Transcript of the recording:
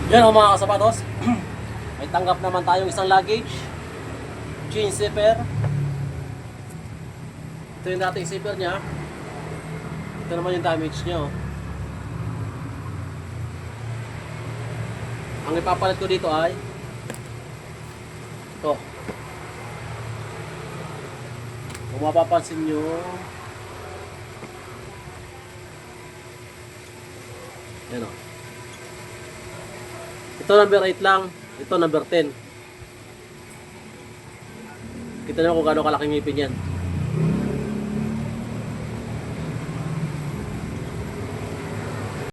Yan o mga kasapatos. May tanggap naman tayong isang luggage. Chain zipper. Ito yung dating zipper niya. Ito naman yung damage niya oh. Ang ipapalit ko dito ay ito. Kung mapapansin nyo, yan o. Ito number 8 lang. Ito number 10. Kita nyo kung gaano kalaking ngipin yan.